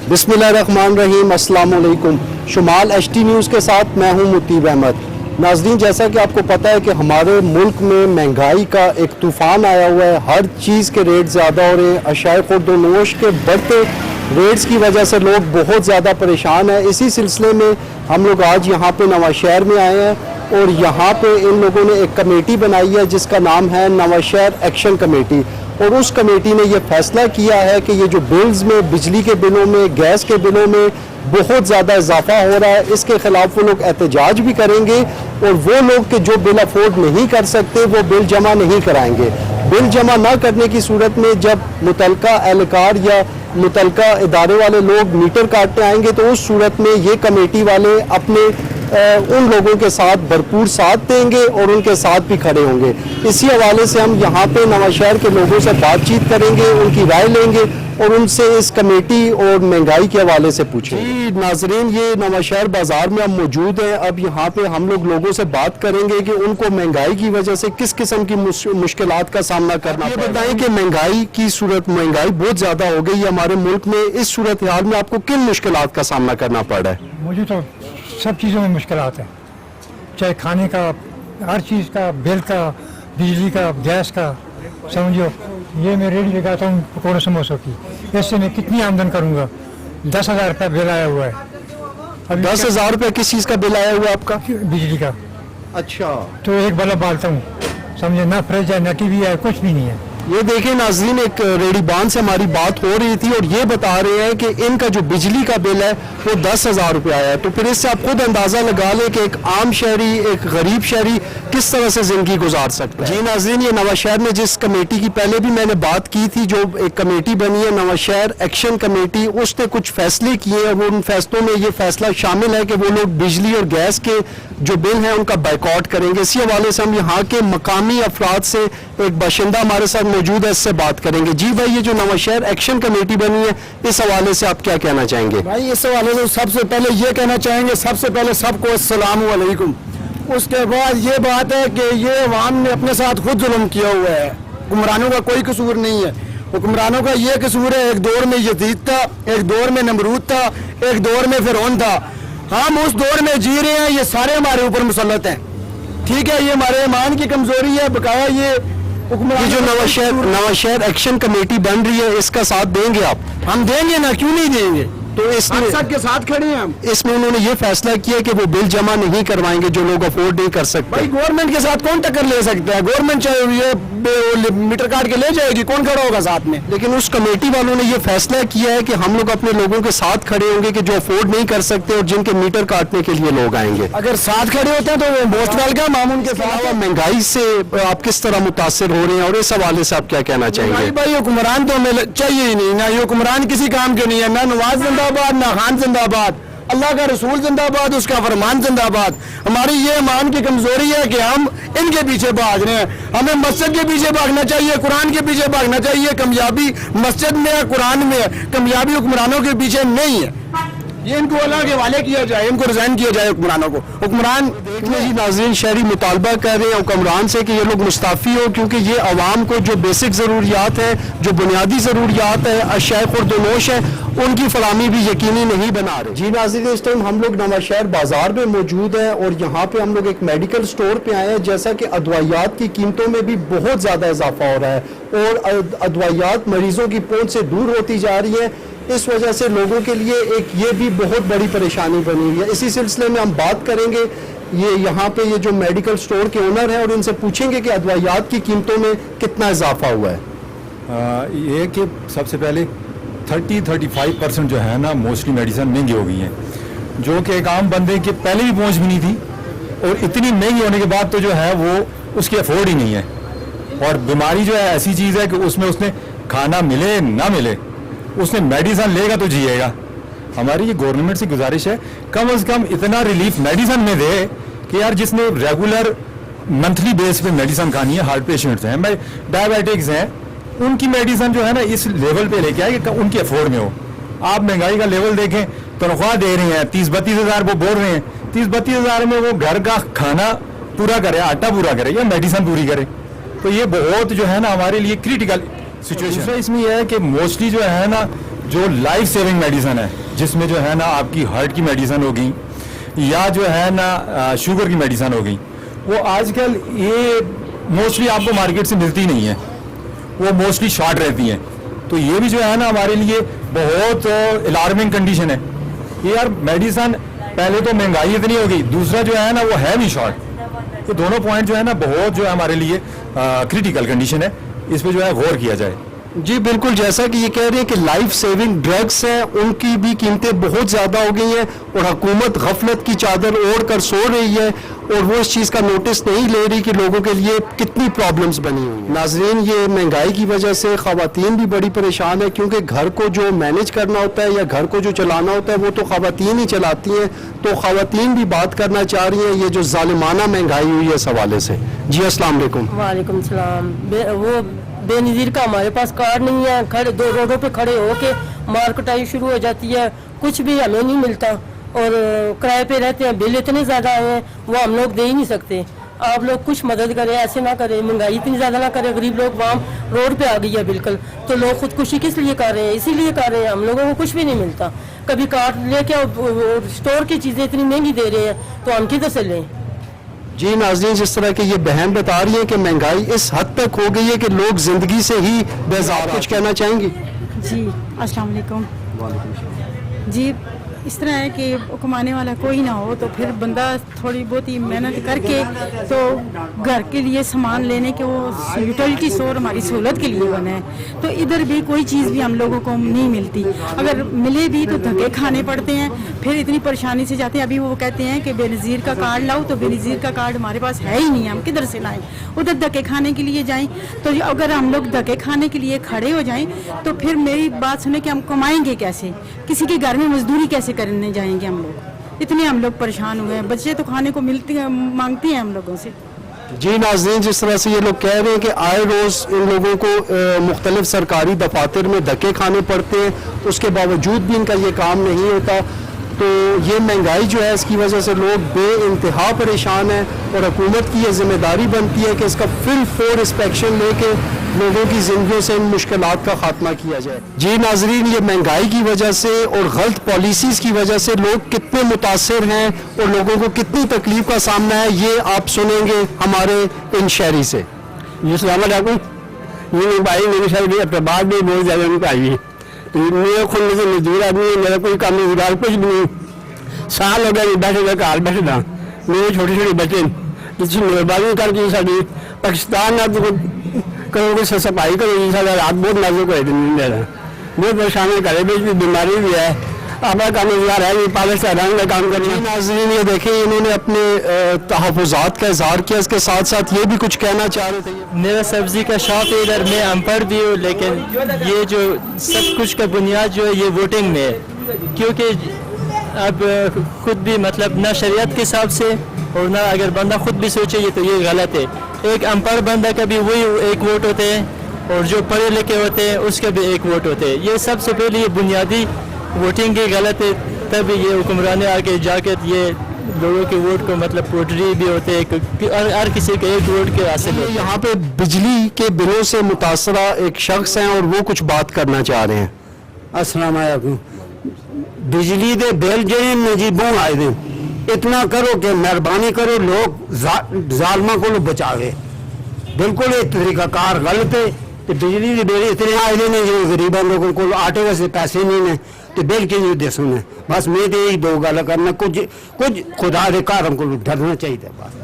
बिस्मिल्लाहिर्रहमानिर्रहीम, अस्सलाम वालेकुम। शुमाल HT न्यूज़ के साथ मैं हूं मुतीब अहमद। नाज़रीन, जैसा कि आपको पता है कि हमारे मुल्क में महंगाई का एक तूफ़ान आया हुआ है। हर चीज़ के रेट ज़्यादा हो रहे हैं। अशाए खुर्दोनोश के बढ़ते रेट्स की वजह से लोग बहुत ज़्यादा परेशान हैं। इसी सिलसिले में हम लोग आज यहाँ पे नवाशहर में आए हैं और यहाँ पे इन लोगों ने एक कमेटी बनाई है जिसका नाम है नवाशहर एक्शन कमेटी। और उस कमेटी ने ये फैसला किया है कि ये जो बिल्स में, बिजली के बिलों में, गैस के बिलों में बहुत ज़्यादा इजाफा हो रहा है, इसके ख़िलाफ़ वो लोग एहतजाज भी करेंगे और वो लोग के जो बिल अफोर्ड नहीं कर सकते वो बिल जमा नहीं कराएंगे। बिल जमा ना करने की सूरत में जब मुतलका एहलकार या मुतलका इदारे वाले लोग मीटर काटने आएंगे तो उस सूरत में ये कमेटी वाले अपने उन लोगों के साथ भरपूर साथ देंगे और उनके साथ भी खड़े होंगे। इसी हवाले से हम यहाँ पे नवाशहर के लोगों से बातचीत करेंगे, उनकी राय लेंगे और उनसे इस कमेटी और महंगाई के हवाले से पूछेंगे। जी नाजरीन, ये नवाशहर बाजार में हम मौजूद हैं। अब यहाँ पे हम लोगों से बात करेंगे कि उनको महंगाई की वजह से किस किस्म की मुश्किलात का सामना करना पड़ रहा है। ये बताएं कि महंगाई बहुत ज़्यादा हो गई है हमारे मुल्क में। इस सूरत हाल में आपको किन मुश्किलात का सामना करना पड़ रहा है? मुझे तो सब चीज़ों में मुश्किलात हैं, चाहे खाने का, हर चीज़ का, बिल का, बिजली का, गैस का। समझो, ये मैं रेडी लगाता हूँ पकौड़े समोसों की, इससे मैं कितनी आमदन करूँगा? 10,000 रुपये बिल आया हुआ है। 10,000 रुपये किस चीज़ का बिल आया हुआ है आपका? बिजली का। अच्छा। तो एक बल्ब बालता हूँ, समझे, ना फ्रिज है, ना TV है, कुछ भी नहीं है। ये देखें नाज़रीन, एक रेडीबान से हमारी बात हो रही थी और ये बता रहे हैं कि इनका जो बिजली का बिल है वो 10,000 रुपये आया है। तो फिर इससे आप खुद अंदाज़ा लगा लें कि एक आम शहरी, एक गरीब शहरी किस तरह से ज़िंदगी गुजार सकता है। जी नाज़रीन, ये नवाशहर में जिस कमेटी की पहले भी मैंने बात की थी, जो एक कमेटी बनी है नवाशहर एक्शन कमेटी, उसने कुछ फैसले किए और उन फैसलों में ये फैसला शामिल है कि वो लोग बिजली और गैस के जो बिल हैं उनका बाइकआउट करेंगे। इसी हवाले से हम यहाँ के मकामी अफराद से, एक बाशिंदा हमारे साथ मौजूद है, इससे बात करेंगे। जी भाई, ये जो नवाशहर एक्शन कमेटी बनी है, इस हवाले से आप क्या कहना चाहेंगे? भाई, इस हवाले से सबसे पहले ये कहना चाहेंगे, सबसे पहले सबको अस्सलाम वालेकुम। उसके बाद ये बात है कि ये अवाम ने अपने साथ खुद जुल्म किया हुआ है। हुक्मरानों का कोई कसूर नहीं है। हुक्मरानों का ये कसूर है, एक दौर में यजीद था, एक दौर में नमरूद था, एक दौर में फिरौन था। हम उस दौर में जी रहे हैं, ये सारे हमारे ऊपर मुसल्लत हैं। ठीक है, ये हमारे ईमान की कमजोरी है। बकाया ये जो नवाशहर एक्शन कमेटी बन रही है, इसका साथ देंगे आप? हम देंगे ना, क्यों नहीं देंगे। तो इसमें सबके साथ खड़े हैं हम। इसमें उन्होंने ये फैसला किया कि वो बिल जमा नहीं करवाएंगे जो लोग अफोर्ड नहीं कर सकते। भाई, गवर्नमेंट के साथ कौन टक्कर ले सकता है? गवर्नमेंट चाहे ये मीटर काट के ले जाएगी, कौन खड़ा होगा साथ में? लेकिन उस कमेटी वालों ने ये फैसला किया है कि हम लोग अपने लोगों के साथ खड़े होंगे कि जो अफोर्ड नहीं कर सकते और जिनके मीटर काटने के लिए लोग आएंगे। अगर साथ खड़े होते हैं तो मोस्ट वेलकम, हम उनके साथ। महंगाई से आप किस तरह मुतासिर हो रहे हैं और इस हवाले से आप क्या कहना चाहेंगे? भाई, हुक्मरान तो हमें चाहिए ही नहीं ना। ये हुक्मरान किसी काम के नहीं है। ना नवाज जिंदाबाद, ना खान जिंदाबाद, अल्लाह का रसूल जिंदाबाद, उसका फरमान जिंदाबाद। हमारी ये ईमान की कमजोरी है कि हम इनके पीछे भाग रहे हैं। हमें मस्जिद के पीछे भागना चाहिए, कुरान के पीछे भागना चाहिए। कामयाबी मस्जिद में है, कुरान में है। कामयाबी हुक्मरानों के पीछे नहीं है। ये इनको अल्लाह के हवाले किया जाए, इनको रिजाइन किया जाए हुक्मरानों को। हुक्मरान देखने जी नाज़रीन, शहरी मुतालबा कर रहे हैं हुक्मरान से कि ये लोग मुस्तफ़ी हो, क्योंकि ये आवाम को जो बेसिक ज़रूरियात है, जो बुनियादी ज़रूरियात है, अशाए खुर्दोनोश है, उनकी फलामी भी यकीनी नहीं बना रहे। जी नाज़रीन, इस टाइम हम लोग नवाशहर बाजार में मौजूद हैं और यहाँ पे हम लोग एक मेडिकल स्टोर पे आए हैं। जैसा कि अदवायात की कीमतों में भी बहुत ज़्यादा इजाफा हो रहा है और अदवायात मरीजों की पहुँच से दूर होती जा रही है। इस वजह से लोगों के लिए एक ये भी बहुत बड़ी परेशानी बनी हुई है। इसी सिलसिले में हम बात करेंगे ये यहाँ पे ये जो मेडिकल स्टोर के ओनर हैं और इनसे पूछेंगे कि अदवायात की कीमतों में कितना इजाफा हुआ है। ये कि सबसे पहले 30-35% जो है ना, मोस्टली मेडिसिन महंगी हो गई हैं, जो कि एक आम बंदे के पहले भी पहुँच भी नहीं थी और इतनी महंगी होने के बाद तो जो है वो उसकी अफोर्ड ही नहीं है। और बीमारी जो है ऐसी चीज़ है कि उसमें उसने खाना मिले ना मिले, उसने मेडिसिन लेगा तो जिएगा। हमारी ये गवर्नमेंट से गुजारिश है, कम से कम इतना रिलीफ मेडिसिन में दे कि यार जिसने रेगुलर मंथली बेस पे मेडिसिन खानी है, हार्ट पेशेंट्स हैं, डायबिटिक्स हैं, उनकी मेडिसिन जो है ना इस लेवल पे लेके आए कि उनके अफोर्ड में हो। आप महंगाई का लेवल देखें, तनख्वाह दे रहे हैं 30-32 हज़ार, वो बोल रहे हैं 30-32 हज़ार में वो घर का खाना पूरा करे, आटा पूरा करे या मेडिसिन पूरी करे। तो ये बहुत जो है ना हमारे लिए क्रिटिकल सिचुएशन। दूसरा इसमें यह है कि मोस्टली जो है ना जो लाइफ सेविंग मेडिसिन है, जिसमें जो है ना आपकी हार्ट की मेडिसिन हो गई या जो है ना शुगर की मेडिसिन हो गई, वो आजकल ये मोस्टली आपको मार्केट से मिलती नहीं है, वो मोस्टली शॉर्ट रहती हैं। तो ये भी जो है ना हमारे लिए बहुत अलार्मिंग कंडीशन है कि यार मेडिसिन, पहले तो महंगाई इतनी हो गई, दूसरा जो है ना वो है भी शॉर्ट। तो दोनों पॉइंट जो है ना बहुत जो है हमारे लिए क्रिटिकल कंडीशन है, इस पे जो है गौर किया जाए। जी बिल्कुल, जैसा कि ये कह रहे हैं कि लाइफ सेविंग ड्रग्स हैं, उनकी भी कीमतें बहुत ज़्यादा हो गई हैं और हुकूमत गफलत की चादर ओढ़ कर सो रही है और वो इस चीज़ का नोटिस नहीं ले रही कि लोगों के लिए कितनी प्रॉब्लम्स बनी हुई हैं। नाजरीन, ये महंगाई की वजह से ख़वातीन भी बड़ी परेशान है, क्योंकि घर को जो मैनेज करना होता है या घर को जो चलाना होता है वो तो ख़वातीन ही चलाती हैं। तो ख़वातीन भी बात करना चाह रही हैं ये जो ज़ालिमाना महंगाई हुई है इस हवाले से। जी अस्सलाम वालेकुम। वालेकुम सलाम। वो बेनज़ीर का हमारे पास कार्ड नहीं है, खड़े दो रोडों पे खड़े होके मार कुटाई शुरू हो जाती है, कुछ भी हमें नहीं मिलता और किराए पे रहते हैं, बिल इतने ज़्यादा हैं वो हम लोग दे ही नहीं सकते। आप लोग कुछ मदद करें, ऐसे ना करें, महंगाई इतनी ज़्यादा ना करें, गरीब लोग वहाँ रोड पे आ गई है बिल्कुल। तो लोग खुदकुशी किस लिए कर रहे हैं? इसीलिए कर रहे हैं, हम लोगों को कुछ भी नहीं मिलता। कभी कार्ड लेके स्टोर की चीज़ें इतनी महंगी दे रहे हैं तो हम किधर से लें? जी नाज़रीन, जिस तरह की ये बहन बता रही है कि महंगाई इस हद तक हो गई है कि लोग ज़िंदगी से ही बेजार। कुछ कहना चाहेंगी? जी अस्सलाम वालेकुम। जी इस तरह है कि कमाने वाला कोई ना हो तो फिर बंदा थोड़ी बहुत ही मेहनत करके तो घर के लिए सामान लेने के वो यूटिलिटी स्टोर हमारी सहूलत के लिए बना है। तो इधर भी कोई चीज़ भी हम लोगों को नहीं मिलती, अगर मिले भी तो धक्के खाने पड़ते हैं, फिर इतनी परेशानी से जाते हैं। अभी वो कहते हैं कि बेनज़ीर का कार्ड लाओ, तो बेनज़ीर का कार्ड हमारे पास है ही नहीं, हम किधर से लाएं? उधर धक्के खाने के लिए जाएं तो अगर हम लोग धक्के खाने के लिए खड़े हो जाएं तो फिर मेरी बात सुने कि हम कमाएंगे कैसे? किसी के घर में मजदूरी कैसे करने जाएंगे हम लोग? इतने हम लोग परेशान हुए हैं, बच्चे तो खाने को मिलते हैं, मांगते हैं हम लोगों से। जी नाज़रीन, जिस तरह से ये लोग कह रहे हैं कि आए रोज़ इन लोगों को मुख्तलिफ सरकारी दफातर में धक्के खाने पड़ते हैं, उसके बावजूद भी इनका ये काम नहीं होता। तो ये महंगाई जो है इसकी वजह से लोग बेइंतहा परेशान हैं और हुकूमत की ये जिम्मेदारी बनती है कि इसका फिल फोर इंस्पेक्शन लेके लोगों की ज़िंदगियों से इन मुश्किलात का खात्मा किया जाए। जी नाजरीन, ये महंगाई की वजह से और गलत पॉलिसीज़ की वजह से लोग कितने मुतासर हैं और लोगों को कितनी तकलीफ का सामना है, ये आप सुनेंगे हमारे इन शहरी से। जी सलाम अलैकुम। ये भाई मेरी शायद अपने बात भी बहुत ज़्यादा उनको आई है। मेरे खुद में से मजदूर आदमी है, मेरा कोई काम रोजगार कुछ भी नहीं। साल हो गया बैठे हुए घर बैठे था, मेरे छोटे छोटे बच्चे जिसकी मेहरबानी करके साड़ी पाकिस्तान करो सफाई करो, सारा रात बहुत नाजुक है, बहुत परेशानी करे, भी बीमारी भी है, अपना काम रोजगार है नहीं, पाकिस्तान का काम करना। नाज़रीन, ये देखें इन्होंने अपने तहफ़्फ़ुज़ात का इज़हार किया, इसके साथ साथ ये भी कुछ कहना चाह रहे थे। मेरा सब्ज़ी का शॉप है इधर, मैं अनपढ़ भी हूँ, लेकिन ये जो सब कुछ का बुनियाद जो है ये वोटिंग में है, क्योंकि अब खुद भी मतलब ना शरीयत के हिसाब से और ना अगर बंदा खुद भी सोचे ये तो ये गलत है। एक अनपढ़ बंदा का भी वही एक वोट होते हैं और जो पढ़े लिखे होते हैं उसका भी एक वोट होते हैं। ये सबसे पहले ये बुनियादी वोटिंग की गलत है, तब ये हुक्मराने आके जाके ये लोगों के वोट को मतलब पोटरी भी होते हैं, हर किसी के एक वोट के हासिल होते हैं। यहाँ पे बिजली के बिलों से मुतासरा एक शख्स हैं और वो कुछ बात करना चाह रहे हैं। अस्सलाम वालेकुम। बिजली दे बिल जे नजीबों आए दे, इतना करो कि मेहरबानी करो लोग जालमा को बचावे। बिल्कुल ये तरीकाकार गलत है। तो बिजली के बिल इतने आए दे जो गरीब लोगों को आटे वैसे पैसे नहीं ने तो बिल की नहीं दे सुने। बस मैं तो यही दो गल करना, कुछ खुदा के घर को डरना चाहिए बस।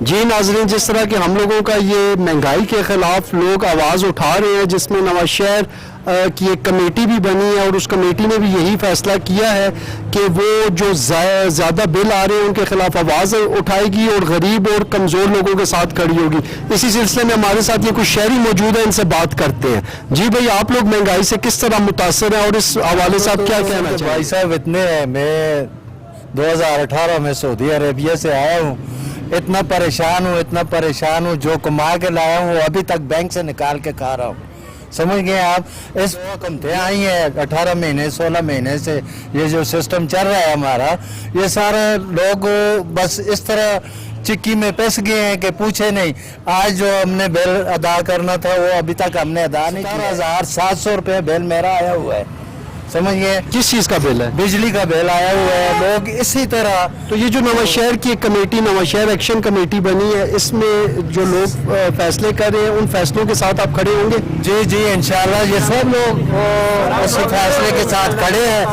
जी नाजरीन, जिस तरह के हम लोगों का ये महंगाई के खिलाफ लोग आवाज़ उठा रहे हैं, जिसमें नवाज शहर की एक कमेटी भी बनी है और उस कमेटी ने भी यही फैसला किया है कि वो जो ज़्यादा बिल आ रहे हैं उनके खिलाफ आवाज़ उठाएगी और गरीब और कमज़ोर लोगों के साथ खड़ी होगी। इसी सिलसिले में हमारे साथ ये कुछ शहरी मौजूद है, इनसे बात करते हैं। जी भाई, आप लोग महंगाई से किस तरह मुतासर हैं और इस हवाले से आप क्या कहना चाहिए? भाई साहब इतने हैं, मैं 2018 में सऊदी अरेबिया से आया हूँ, इतना परेशान हूँ, जो कमा के लाया हूँ वो अभी तक बैंक से निकाल के खा रहा हूँ। समझ गए आप? इस कमते आई हैं 18 महीने 16 महीने से ये जो सिस्टम चल रहा है हमारा, ये सारे लोग बस इस तरह चिक्की में पिस गए हैं कि पूछे नहीं। आज जो हमने बिल अदा करना था वो अभी तक हमने अदा नहीं किया। 1700 रुपये बिल मेरा आया हुआ है। समझिए। किस चीज़ का बिल है? बिजली का बिल आया हुआ है, लोग इसी तरह। तो ये जो नवाशहर की एक कमेटी, नवाशहर एक्शन कमेटी बनी है, इसमें जो लोग फैसले कर रहे हैं, उन फैसलों के साथ आप खड़े होंगे? जी जी इंशाल्लाह ये सब लोग उस फैसले के साथ खड़े हैं।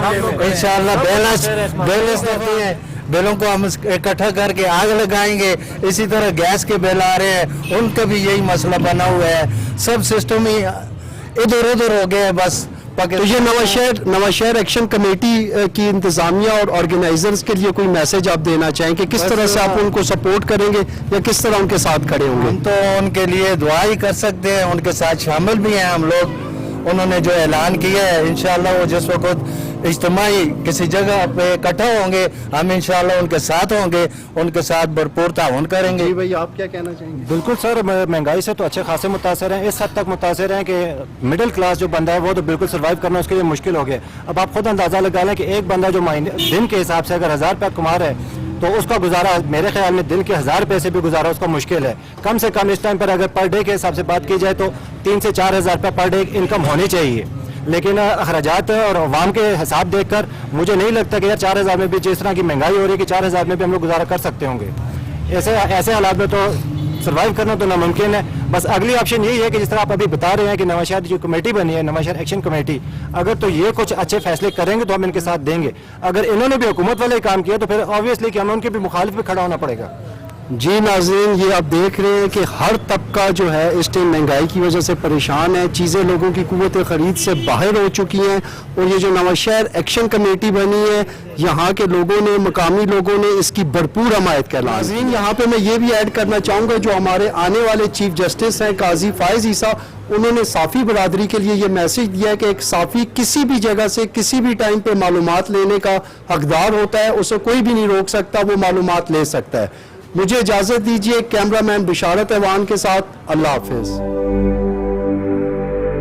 इंशाल्लाह बैलेंस रखते हैं, बिलों को हम इकट्ठा करके आग लगाएंगे। इसी तरह गैस के बिल आ रहे हैं, उनका भी यही मसला बना हुआ है। सब सिस्टम ही इधर उधर हो गए हैं बस। तो ये नवाशहर एक्शन कमेटी की इंतजामिया और ऑर्गेनाइजर्स के लिए कोई मैसेज आप देना चाहें कि किस तरह से आप उनको सपोर्ट करेंगे या किस तरह उनके साथ खड़े होंगे? हम तो उनके लिए दुआ ही कर सकते हैं, उनके साथ शामिल भी हैं हम लोग। उन्होंने जो ऐलान किया है इंशाल्लाह वो जिस वक्त इज्तिमाई किसी जगह पे इकट्ठा होंगे, हम इंशाल्लाह उनके साथ होंगे, उनके साथ भरपूर ताउन करेंगे। जी भाई, आप क्या कहना चाहेंगे? बिल्कुल सर, महंगाई से तो अच्छे खासे मुतासर हैं, इस हद तक मुतासर हैं कि मिडिल क्लास जो बंदा है वो तो बिल्कुल सर्वाइव करना उसके लिए मुश्किल हो गया। अब आप खुद अंदाज़ा लगा लें कि एक बंदा जो महीने दिन के हिसाब से अगर 1000 रुपया कमा रहा है तो उसका गुजारा मेरे ख्याल में दिन के 1000 रुपये से भी गुजारा उसका मुश्किल है। कम से कम इस टाइम पर अगर पर डे के हिसाब से बात की जाए तो 3 से 4 हज़ार रुपये पर डे इनकम होनी चाहिए। लेकिन अखराजात और अवाम के हिसाब देखकर मुझे नहीं लगता कि यार 4 हज़ार में भी जिस तरह की महंगाई हो रही है कि 4 हज़ार में भी हम लोग गुजारा कर सकते होंगे। ऐसे हालात में तो सर्वाइव करना तो नामुमकिन है। बस अगली ऑप्शन यही है कि जिस तरह आप अभी बता रहे हैं कि नवाशहर जो कमेटी बनी है, नवाशहर एक्शन कमेटी, अगर तो ये कुछ अच्छे फैसले करेंगे तो हम इनके साथ देंगे। अगर इन्होंने भी हुकूमत वाले काम किया तो फिर ऑब्वियसली कि हमें उनके भी मुखालिफ में खड़ा होना पड़ेगा। जी नाज़रीन, ये आप देख रहे हैं कि हर तबका जो है इस टाइम महंगाई की वजह से परेशान है। चीज़ें लोगों की कुव्वत ख़रीद से बाहर हो चुकी हैं और ये जो नवाशहर एक्शन कमेटी बनी है, यहाँ के लोगों ने, मकामी लोगों ने इसकी भरपूर हमायत कर। नाज़रीन, यहाँ पे मैं ये भी ऐड करना चाहूँगा, जो हमारे आने वाले चीफ जस्टिस हैं काजी फायज़ ईसा, उन्होंने साफ़ी बरादरी के लिए ये मैसेज दिया है कि एक साफ़ी किसी भी जगह से किसी भी टाइम पे मालूमात लेने का हकदार होता है, उसे कोई भी नहीं रोक सकता, वो मालूमात ले सकता है। मुझे इजाज़त दीजिए कैमरामैन बिशारत ऐवान के साथ। अल्लाह हाफिज़।